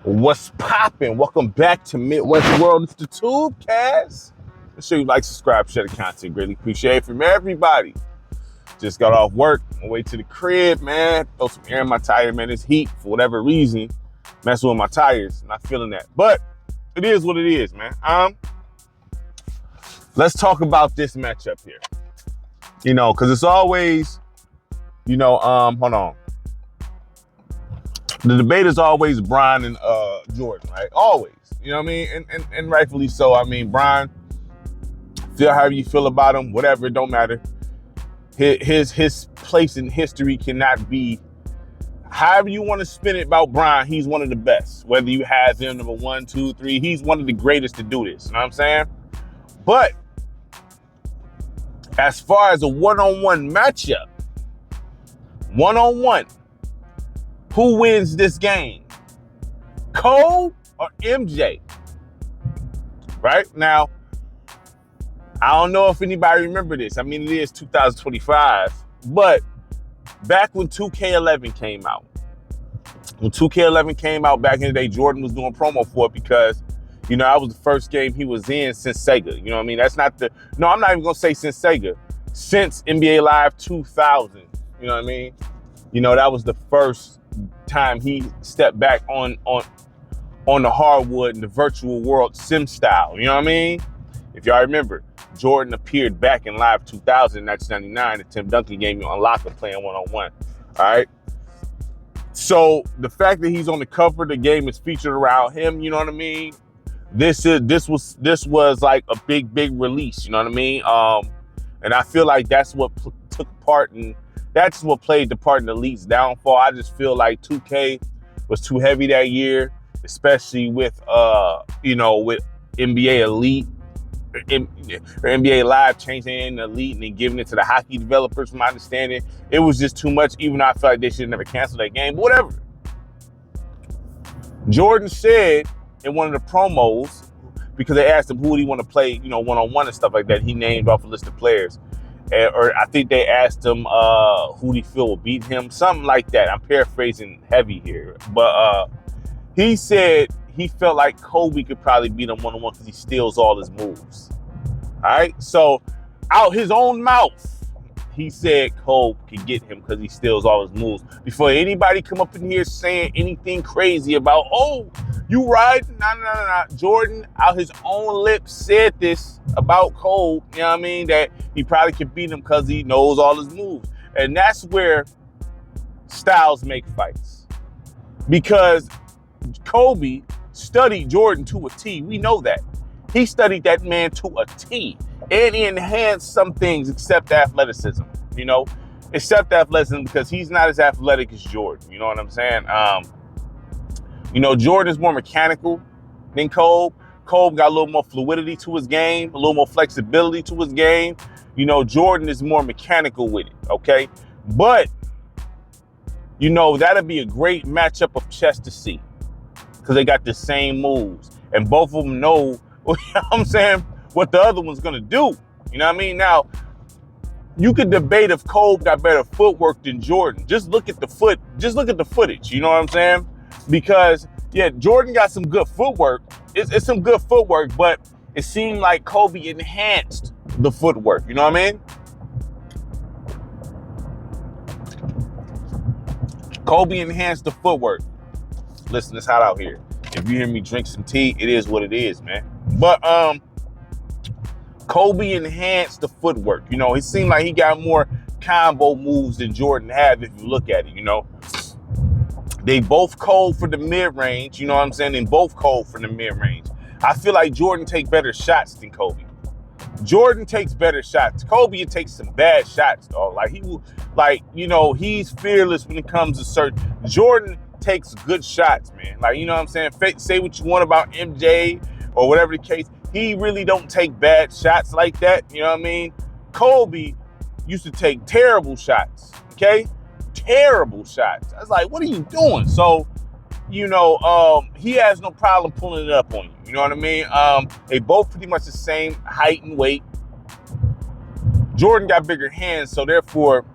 What's poppin'? Welcome back to Midwest World Institute, Cass. Make sure you like, subscribe, share the content. Greatly appreciate it from everybody. Just got off work, on my way to the crib, man. Throw some air in my tire, man. It's heat for whatever reason. Messing with my tires, not feeling that. But it is what it is, man. Let's talk about this matchup here. Because it's always, hold on. The debate is always Bryant and Jordan, right? Always. You know what I mean? And rightfully so. I mean, Bryant, feel however you feel about him, whatever, it don't matter. His place in history cannot be, however you want to spin it about Bryant, he's one of the best. Whether you have him number 1, 2, 3, he's one of the greatest to do this. You know what I'm saying? But as far as a one-on-one matchup, one-on-one, who wins this game? Cole or MJ? Right? Now, I don't know if anybody remember this. I mean, it is 2025, but back when 2K11 came out, back in the day, Jordan was doing promo for it because, that was the first game he was in since Sega. You know what I mean? I'm not even going to say since Sega. Since NBA Live 2000. You know what I mean? That was the first time he stepped back on the hardwood in the virtual world sim style. You know what I mean? If y'all remember, Jordan appeared back in Live 2000 in 1999 and Tim Duncan gave you Unlocker playing one-on-one. All right? So the fact that he's on the cover, the game is featured around him, you know what I mean? This was like a big release, you know what I mean? And I feel like that's what took part in, that's what played the part in the Elite's downfall. I just feel like 2K was too heavy that year, especially with with NBA Elite or NBA Live changing the Elite and then giving it to the hockey developers. From my understanding, it was just too much. Even though I feel like they should have never canceled that game, but whatever. Jordan said in one of the promos, because they asked him who would he want to play, one-on-one and stuff like that. He named off a list of players. Or I think they asked him who he feel will beat him, something like that. I'm paraphrasing heavy here, but he said he felt like Kobe could probably beat him one-on-one because he steals all his moves. All right, so out his own mouth, he said Kobe could get him because he steals all his moves. Before anybody come up in here saying anything crazy about, oh, you right? Nah. Jordan, out his own lips, said this about Cole, you know what I mean? That he probably could beat him because he knows all his moves. And that's where styles make fights. Because Kobe studied Jordan to a T. We know that. He studied that man to a T. And he enhanced some things except athleticism, except athleticism, because he's not as athletic as Jordan. You know what I'm saying? Jordan is more mechanical than Kobe. Kobe got a little more fluidity to his game, a little more flexibility to his game. Jordan is more mechanical with it, okay? But, that'll be a great matchup of chess to see because they got the same moves. And both of them know, what the other one's going to do. You know what I mean? Now, you could debate if Kobe got better footwork than Jordan. Just look at the footage. You know what I'm saying? Because, yeah, Jordan got some good footwork. It's some good footwork, but it seemed like Kobe enhanced the footwork. You know what I mean? Kobe enhanced the footwork. Listen, it's hot out here. If you hear me drink some tea, it is what it is, man. But, Kobe enhanced the footwork. It seemed like he got more combo moves than Jordan had if you look at it, They both cold for the mid-range, you know what I'm saying? They both cold for the mid-range. I feel like Jordan takes better shots than Kobe. Jordan takes better shots. Kobe takes some bad shots, though. He's fearless when it comes to certain. Jordan takes good shots, man. You know what I'm saying? Say what you want about MJ or whatever the case. He really don't take bad shots like that. You know what I mean? Kobe used to take terrible shots, okay? Terrible shots. I was like, what are you doing? So, he has no problem pulling it up on you. You know what I mean? They both pretty much the same height and weight. Jordan got bigger hands, so therefore,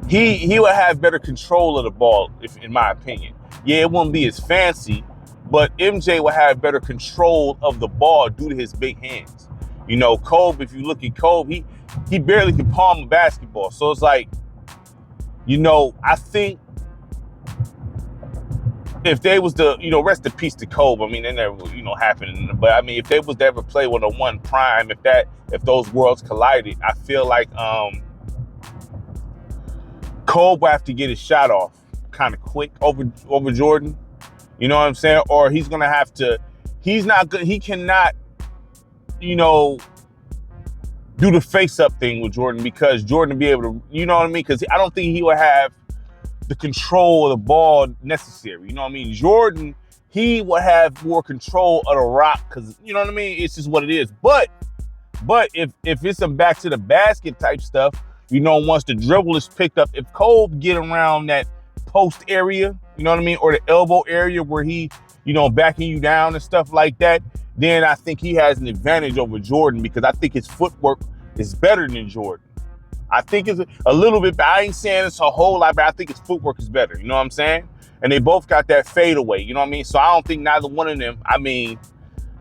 he will have better control of the ball, in my opinion. Yeah, it wouldn't be as fancy, but MJ would have better control of the ball due to his big hands. You know, Kobe, if you look at Kobe, he barely can palm a basketball. So it's like, you know, I think if they was to, you know, rest in peace to Kobe, I mean, it never, you know, happened. But I mean, if they was to ever play one-on-one prime, if those worlds collided, I feel like Kobe will have to get his shot off kind of quick over Jordan. You know what I'm saying? Or he's gonna have to. He's not good. He cannot, you know, do the face-up thing with Jordan, because Jordan will be able to, you know what I mean? Because I don't think he will have the control of the ball necessary. You know what I mean? Jordan, he would have more control of the rock, because, you know what I mean? It's just what it is. But if it's some back to the basket type stuff, you know, once the dribble is picked up, if Cole get around that post area, you know what I mean, or the elbow area where he, you know, backing you down and stuff like that, then I think he has an advantage over Jordan, because I think his footwork is better than Jordan. I think it's a little bit, but I ain't saying it's a whole lot, but I think his footwork is better. You know what I'm saying? And they both got that fadeaway. You know what I mean? So I don't think neither one of them, I mean,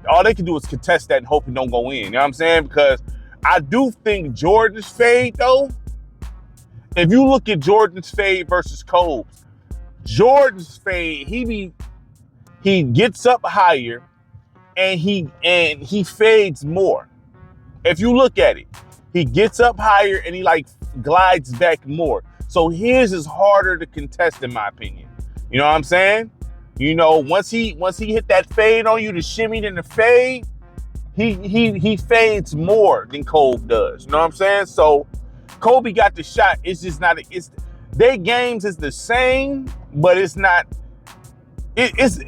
all they can do is contest that and hope it don't go in. You know what I'm saying? Because I do think Jordan's fade, though, if you look at Jordan's fade versus Kobe's, Jordan's fade, he gets up higher and he fades more. If you look at it, he gets up higher and he like glides back more. So his is harder to contest, in my opinion. You know what I'm saying? You know, once he hit that fade on you, the shimmy and the fade, he fades more than Kobe does. You know what I'm saying? So Kobe got the shot. It's just not. It's their games is the same, but it's not. It's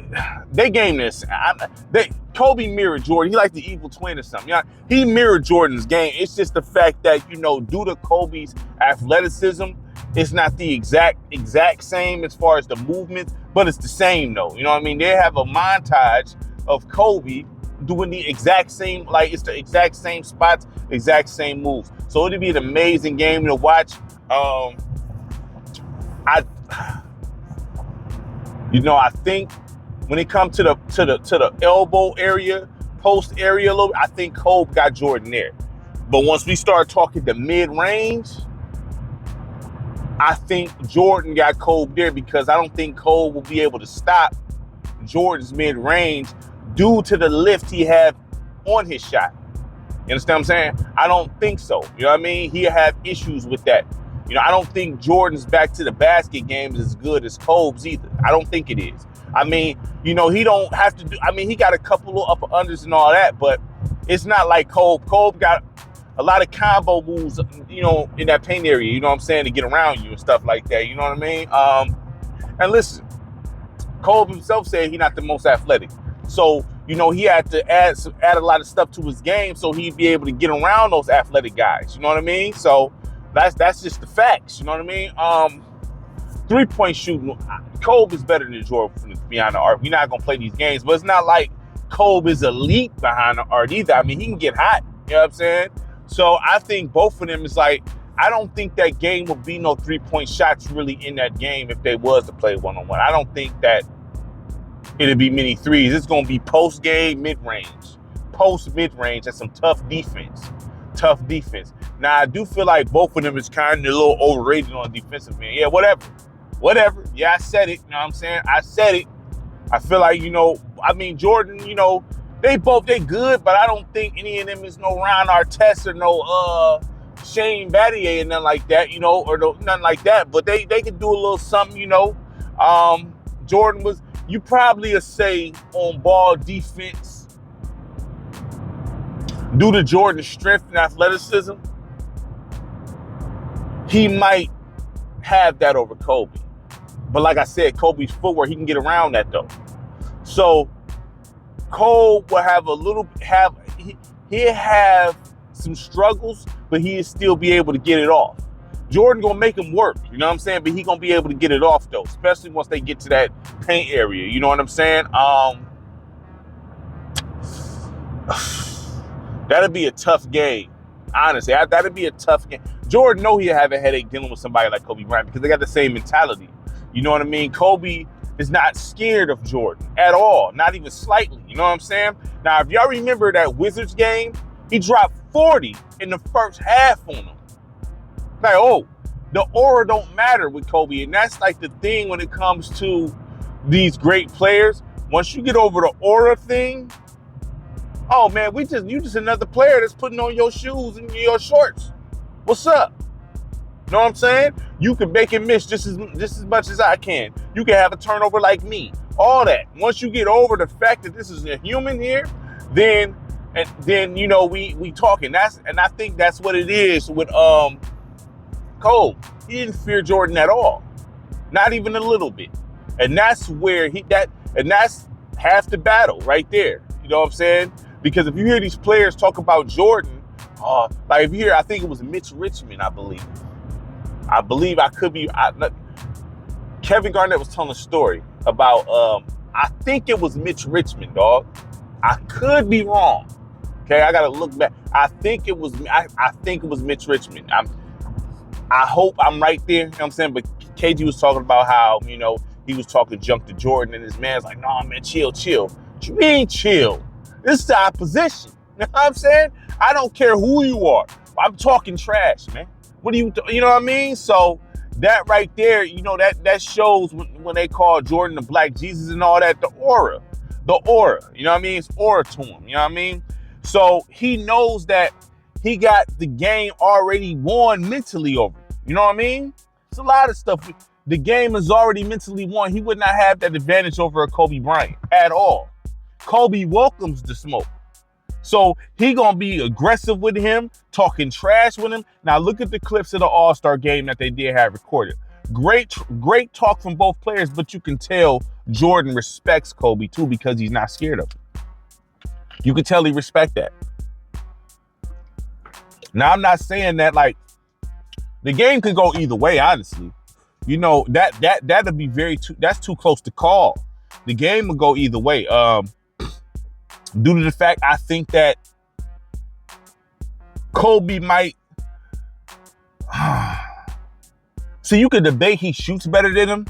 they game this. Kobe mirrored Jordan. He like the evil twin or something. You know, he mirrored Jordan's game. It's just the fact that, you know, due to Kobe's athleticism, it's not the exact same as far as the movements, but it's the same though. You know what I mean? They have a montage of Kobe doing the exact same, like it's the exact same spots, exact same moves. So it'd be an amazing game to watch. I think when it comes to the elbow area, post area a little, I think Kobe got Jordan there. But once we start talking the mid-range, I think Jordan got Kobe there, because I don't think Kobe will be able to stop Jordan's mid-range due to the lift he had on his shot. You understand what I'm saying? I don't think so. You know what I mean? He'll have issues with that. You know, I don't think Jordan's back to the basket game is as good as Kobe's either. I don't think it is. I mean, you know, he don't have to do, I mean, he got a couple of upper unders and all that, but it's not like Kobe. Kobe got a lot of combo moves, you know, in that paint area, you know what I'm saying, to get around you and stuff like that. You know what I mean? And listen, Kobe himself said he's not the most athletic. So, you know, he had to add a lot of stuff to his game so he'd be able to get around those athletic guys. You know what I mean? So that's just the facts. You know what I mean? 3-point shooting, Kobe is better than Jordan from behind the arc. We're not going to play these games, but it's not like Kobe is elite behind the arc either. I mean, he can get hot. You know what I'm saying? So I think both of them is like, I don't think that game would be no 3-point shots really in that game if they was to play one-on-one. I don't think that it'd be many threes. It's going to be post-game, mid-range. Post-mid-range, and some tough defense. Now, I do feel like both of them is kind of a little overrated on the defensive end. Yeah, whatever. Yeah, I said it. You know what I'm saying? I said it. I feel like, you know, I mean, Jordan, you know, they good, but I don't think any of them is no Ron Artest or no Shane Battier and nothing like that, you know, or nothing like that. But they could do a little something, you know. Jordan was, you probably say on ball defense, due to Jordan's strength and athleticism, he might have that over Kobe. But like I said, Kobe's footwork, he can get around that though. So Cole will have he'll have some struggles, but he'll still be able to get it off. Jordan gonna make him work, you know what I'm saying? But he gonna be able to get it off though, especially once they get to that paint area. You know what I'm saying? That'd be a tough game. Honestly, that'd be a tough game. Jordan he'll have a headache dealing with somebody like Kobe Bryant because they got the same mentality. You know what I mean? Kobe is not scared of Jordan at all, not even slightly. You know what I'm saying? Now, if y'all remember that Wizards game, he dropped 40 in the first half on him. Like, oh, the aura don't matter with Kobe. And that's like the thing when it comes to these great players. Once you get over the aura thing, oh man, you just another player that's putting on your shoes and your shorts. What's up? Know what I'm saying? You can make and miss just as much as I can. You can have a turnover like me. All that. Once you get over the fact that this is a human here, then you know we talking. And I think that's what it is with Cole. He didn't fear Jordan at all. Not even a little bit. And that's where that's half the battle right there. You know what I'm saying? Because if you hear these players talk about Jordan, like if you hear, I think it was Mitch Richmond, I believe I could be. Kevin Garnett was telling a story about. I think it was Mitch Richmond, dog. I could be wrong. Okay, I gotta look back. I think it was. I think it was Mitch Richmond. I hope I'm right there. You know what I'm saying? But KG was talking about how he was talking junk to Jordan, and his man's like, "No, man, chill. What you mean chill? This is our position." You know what I'm saying? I don't care who you are. I'm talking trash, man. What do you know what I mean? So that right there, that shows when they call Jordan the Black Jesus and all that, the aura, you know what I mean? It's aura to him, you know what I mean? So he knows that he got the game already won mentally over, you know what I mean? It's a lot of stuff. The game is already mentally won. He would not have that advantage over a Kobe Bryant at all. Kobe welcomes the smoke. So he gonna be aggressive with him, talking trash with him. Now look at the clips of the All-Star game that they did have recorded. Great talk from both players, but you can tell Jordan respects Kobe too because he's not scared of him. You can tell he respects that. Now I'm not saying that like the game could go either way, honestly. That'd be that's too close to call. The game would go either way. Due to the fact I think that Kobe might. So you could debate he shoots better than him,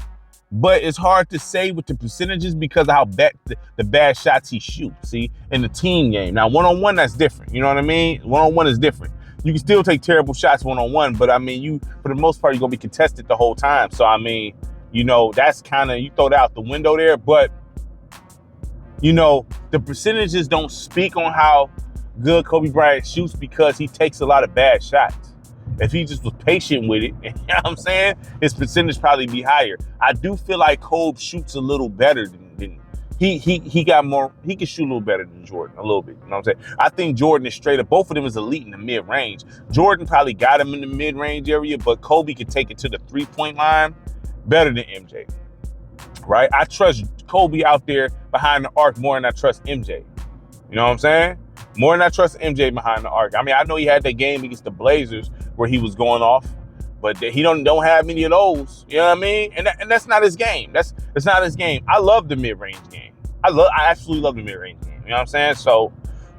but it's hard to say with the percentages because of how bad the bad shots he shoots. See, in the team game. Now, one-on-one, that's different. You know what I mean? One-on-one is different. You can still take terrible shots one-on-one, but I mean, for the most part, you're going to be contested the whole time. So, I mean, that's kind of, you throw that out the window there, but the percentages don't speak on how good Kobe Bryant shoots because he takes a lot of bad shots. If he just was patient with it, you know what I'm saying, his percentage probably be higher. I do feel like Kobe shoots a little better than he got more. He can shoot a little better than Jordan, a little bit. You know what I'm saying? I think Jordan is straight up. Both of them is elite in the mid range. Jordan probably got him in the mid range area, but Kobe could take it to the 3-point line better than MJ. Right? I trust Kobe out there behind the arc more than I trust MJ. You know what I'm saying? More than I trust MJ behind the arc. I mean, I know he had that game against the Blazers where he was going off, but he don't have many of those. You know what I mean? And that's not his game. That's not his game. I love the mid-range game. I absolutely love the mid-range game. You know what I'm saying? So,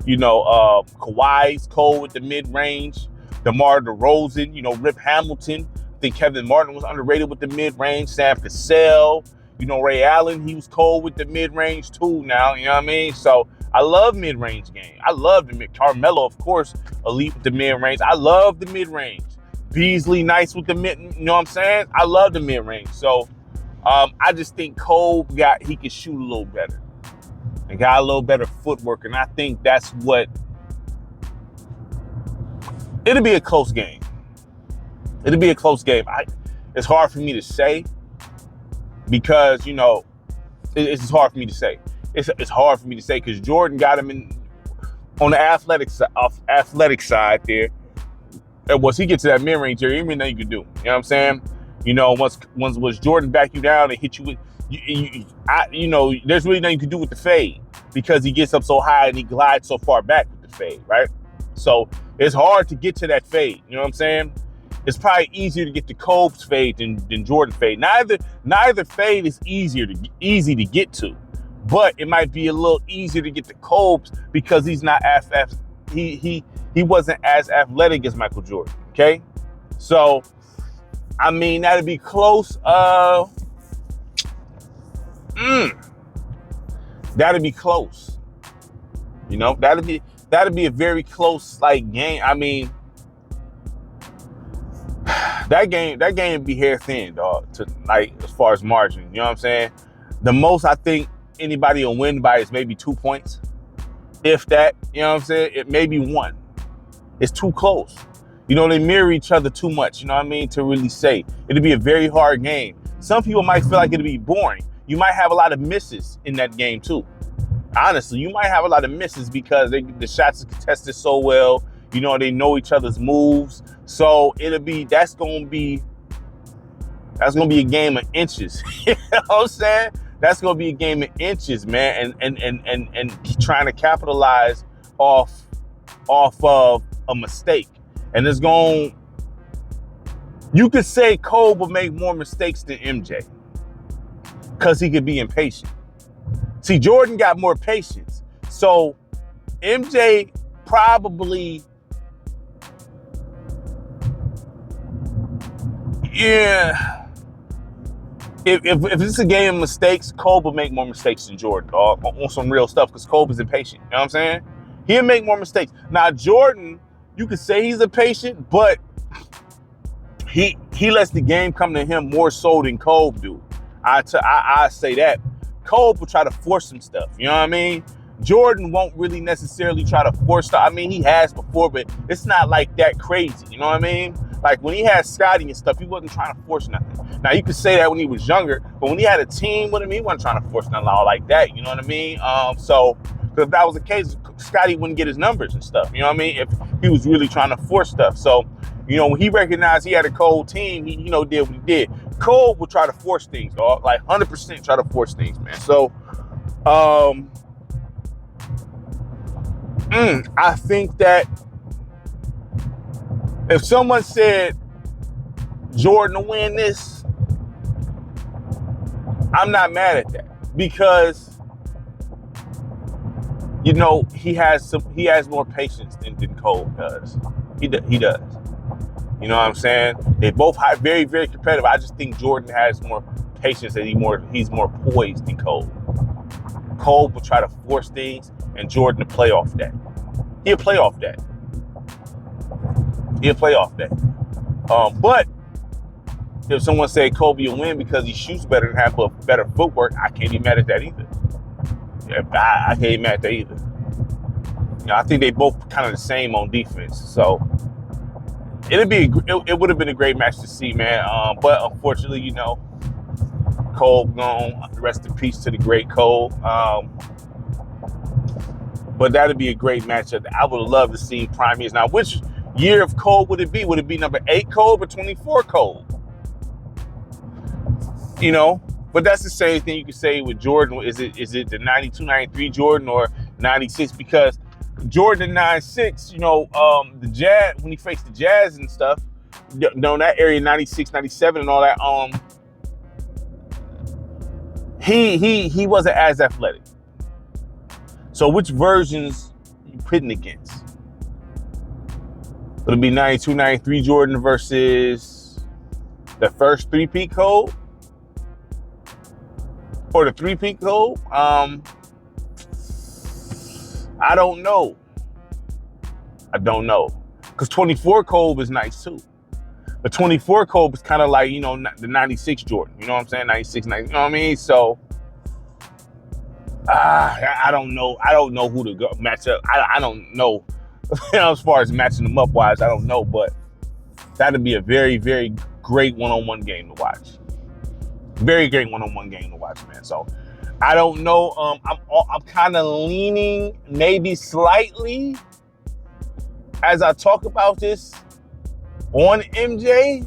Kawhi's cold with the mid-range. DeMar DeRozan, Rip Hamilton. I think Kevin Martin was underrated with the mid-range. Sam Cassell. Ray Allen, he was cold with the mid-range too now, you know what I mean? So I love mid-range game. I love the Carmelo, of course, elite with the mid-range. I love the mid-range. Beasley, nice with the mid, you know what I'm saying? I love the mid-range. So I just think Cole he can shoot a little better. And got a little better footwork. And I think that's what, it'll be a close game. It'll be a close game. It's hard for me to say. Because, it's hard for me to say. It's hard for me to say because Jordan got him on the athletic side there. And once he gets to that mid-range area, anything you can do. You know what I'm saying? Once Jordan back you down and hit you with, there's really nothing you can do with the fade because he gets up so high and he glides so far back with the fade, right? So it's hard to get to that fade. You know what I'm saying? It's probably easier to get to Kobe's fade than Jordan fade. Neither fade is easy to get to, but it might be a little easier to get to Kobe's because he's not he wasn't as athletic as Michael Jordan. Okay, so I mean that'd be close. That'd be close. You know, that'd be a very close like game. I mean, that game would be hair thin, dog. To like as far as margin, you know what I'm saying? The most I think anybody will win by is maybe 2 points, if that. You know what I'm saying? It may be 1. It's too close. You know, they mirror each other too much. You know what I mean? To really say it'd be a very hard game. Some people might feel like it'd be boring. You might have a lot of misses in that game too. Honestly, you might have a lot of misses because the shots are contested so well. You know, they know each other's moves. So that's gonna be a game of inches. You know what I'm saying? That's gonna be a game of inches, man, and trying to capitalize off of a mistake. And you could say Cole will make more mistakes than MJ because he could be impatient. See, Jordan got more patience. So MJ probably, yeah. If it's a game of mistakes, Cole will make more mistakes than Jordan, dog, on some real stuff, because Cole is impatient. You know what I'm saying? He'll make more mistakes. Now, Jordan, you could say he's impatient, but he lets the game come to him more so than Cole do. I say that. Cole will try to force some stuff. You know what I mean? Jordan won't really necessarily try to force stuff. I mean, he has before, but it's not like that crazy. You know what I mean? Like when he had Scotty and stuff, he wasn't trying to force nothing. Now, you could say that when he was younger, but when he had a team with him, he wasn't trying to force nothing all like that. You know what I mean? So if that was the case, Scotty wouldn't get his numbers and stuff. You know what I mean? If he was really trying to force stuff. So, you know, when he recognized he had a Cole team, he, you know, did what he did. Cole would try to force things, dog. Like 100% try to force things, man. So, I think that if someone said Jordan will win this, I'm not mad at that, because, you know, he has more patience than Cole does. He does. You know what I'm saying? They both are very, very competitive. I just think Jordan has more patience and he's more poised than Cole. Cole will try to force things, and Jordan to play off that. He'll play off that. But if someone said Kobe will win because he shoots better and have a better footwork, I can't be mad at that either. Yeah, I can't be mad at that either. You know, I think they both kind of the same on defense. So it would have been a great match to see, man. But unfortunately, you know, Cole gone. Rest in peace to the great Cole. But that'd be a great matchup. I would love to see prime years. Now, which year of Cole would it be? Would it be number 8 Cole or 24 Cole? You know, but that's the same thing you could say with Jordan. Is it the 92, 93 Jordan or 96? Because Jordan in 96, you know, the Jazz, when he faced the Jazz and stuff, you know, that area, 96, 97 and all that, he wasn't as athletic. So which versions you pitting against? Would it be 92, 93 Jordan versus the first 3-peat Cole? Or the 3-peat Cole? I don't know. Because 24 Cole was nice too. But 24 Cole was kind of like, you know, the 96 Jordan. You know what I'm saying? 96, 90, you know what I mean? So, I don't know. I don't know who to go match up. I don't know. You know, as far as matching them up wise, I don't know. But that'd be a very, very great one-on-one game to watch. Very great one-on-one game to watch, man. So, I don't know. I'm kind of leaning maybe slightly as I talk about this on MJ,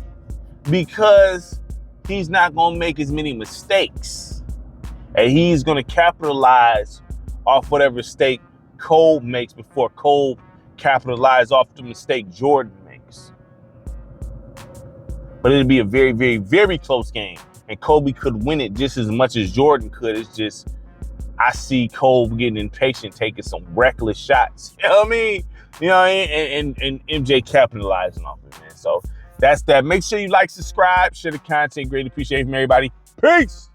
because he's not going to make as many mistakes. And he's going to capitalize off whatever mistake Cole makes before Cole capitalizes off the mistake Jordan makes. But it'll be a very, very, very close game. And Kobe could win it just as much as Jordan could. It's just, I see Cole getting impatient, taking some reckless shots. You know what I mean? You know what I mean? And MJ capitalizing off it, man. So that's that. Make sure you like, subscribe, share the content. Greatly appreciate it from everybody. Peace.